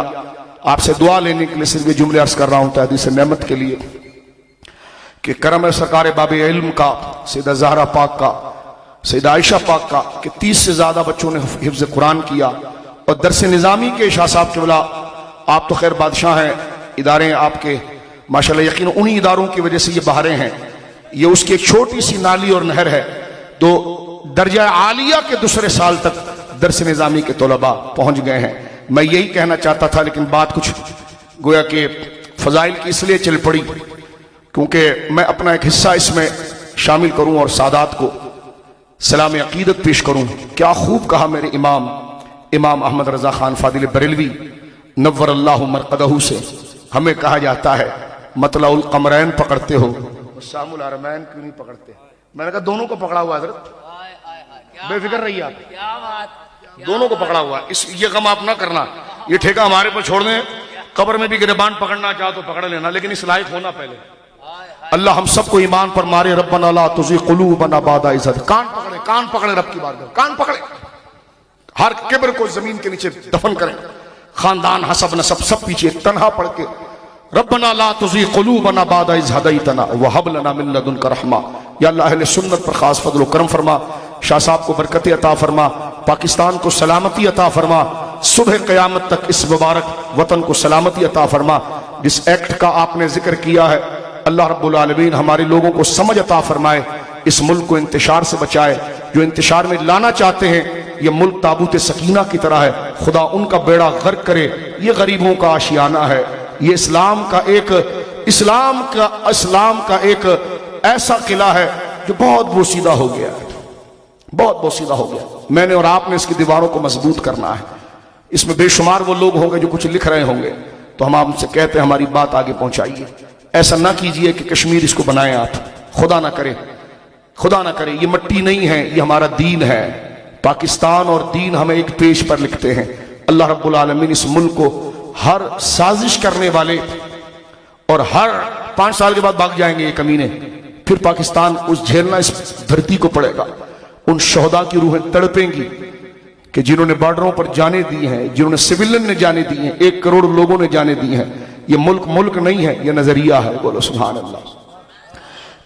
आपसे दुआ लेने के लिए सिर्फ ये जुमले अर्ज कर रहा हूं तहदीस नेमत के लिए कि करम है सरकार बाबे इल्म का, सैयदा ज़हरा पाक का, सैयदा आयशा पाक का, कि 30 से ज्यादा बच्चों ने हिफ्ज़ कुरान किया। और दरस निज़ामी के शाह साहब क़िबला, आप तो खैर बादशाह हैं, इदारे आपके माशाल्लाह, यकीन उन्हीं इदारों की वजह से ये बहारें हैं। ये उसकी एक छोटी सी नाली और नहर है, तो दर्जा आलिया के दूसरे साल तक दरस निज़ामी के तलबा पहुंच गए हैं। मैं यही कहना चाहता था, लेकिन बात कुछ गोया कि फजाइल की इसलिए चल पड़ी क्योंकि मैं अपना एक हिस्सा इसमें शामिल करूं और सादात को सलाम अकीदत पेश करूं। क्या खूब कहा मेरे इमाम अहमद रजा खान फादिल बरेलवी नव्वर अल्लाहु मरक़दहू से। हमें कहा जाता है मतलाउल कमरैन पकड़ते हो, शामुल हरमैन क्यों नहीं पकड़ते? मैंने कहा दोनों को पकड़ा हुआ हजरत, बेफिक्र रहिए आप, दोनों को पकड़ा हुआ। इस ये गम आप ना करना, ये ठेका हमारे पर छोड़ दें। कब्र में भी गिरबान पकड़ना चाहो तो पकड़ लेना, लेकिन इस लायक होना पहले। अल्लाह हम सबको ईमान पर मारे। रब्बना ला तुज़िग़ क़ुलूबना बअद इज़ हदैतना। कान पकड़े रब की बात, कान पकड़े, हर किब्र को जमीन के नीचे दफन करें, खानदान हसब नसब सब पीछे तनहा पड़ के रब्बना ला तुज़िग़ क़ुलूबना बअद इज़ हदैतना व हब लना मिन लदुनका रहमा। या अल्लाह अहले सुन्नत पर खास फज़ल व करम फरमा, शाह साहब को बरकत अता फरमा, पाकिस्तान को सलामती अता फरमा, सुबह क़यामत तक इस मुबारक वतन को सलामती अता फरमा। जिस एक्ट का आपने जिक्र किया है अल्लाह रब्बुल आलमीन हमारे लोगों को समझ अता फरमाए, इस मुल्क को इंतशार से बचाए। जो इंतशार में लाना चाहते हैं, ये मुल्क ताबूत सकीना की तरह है, खुदा उनका बेड़ा गर्क करे। ये गरीबों का आशियाना है, ये इस्लाम का एक ऐसा किला है जो बहुत बोसीदा हो गया है, बहुत बोसीदा हो गया। मैंने और आपने इसकी दीवारों को मजबूत करना है। इसमें बेशुमार वो लोग होंगे जो कुछ लिख रहे होंगे, तो हम आपसे कहते हैं हमारी बात आगे पहुंचाइए। ऐसा ना कीजिए कि कश्मीर इसको बनाए आप, खुदा ना करे, खुदा ना करे। ये मट्टी नहीं है, ये हमारा दीन है। पाकिस्तान और दीन हमें एक पेज पर लिखते हैं। अल्लाह रब्बुल आलमीन इस मुल्क को हर साजिश करने वाले, और हर 5 साल के बाद भाग जाएंगे ये कमीने, फिर पाकिस्तान उस झेलना इस धरती को पड़ेगा। उन शहदा की रूहें तड़पेंगी कि जिन्होंने बॉर्डरों पर जाने दी हैं, जिन्होंने सिविलियन ने जाने दी हैं, 1 करोड़ लोगों ने जाने दी हैं। ये मुल्क नहीं है, ये नजरिया है। बोलो सुभान अल्लाह।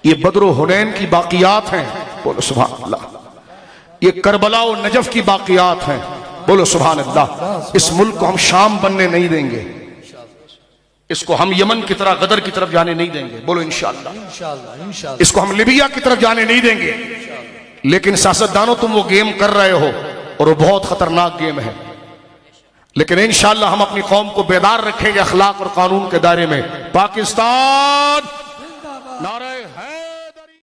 ये बद्र हुनैन की बाकियात हैं। बोलो सुभान अल्लाह। ये करबला और नजफ की बाकियात हैं। बोलो सुभान अल्लाह। इस मुल्क को हम शाम बनने नहीं देंगे, इसको हम यमन की तरह गदर की तरफ जाने नहीं देंगे। बोलो इंशाअल्लाह। इसको हम लिबिया की तरफ जाने नहीं देंगे। लेकिन सियासतदानों, तुम वो गेम कर रहे हो और वो बहुत खतरनाक गेम है। लेकिन इंशाअल्लाह हम अपनी कौम को बेदार रखेंगे अखलाक और कानून के दायरे में। पाकिस्तान नारे है।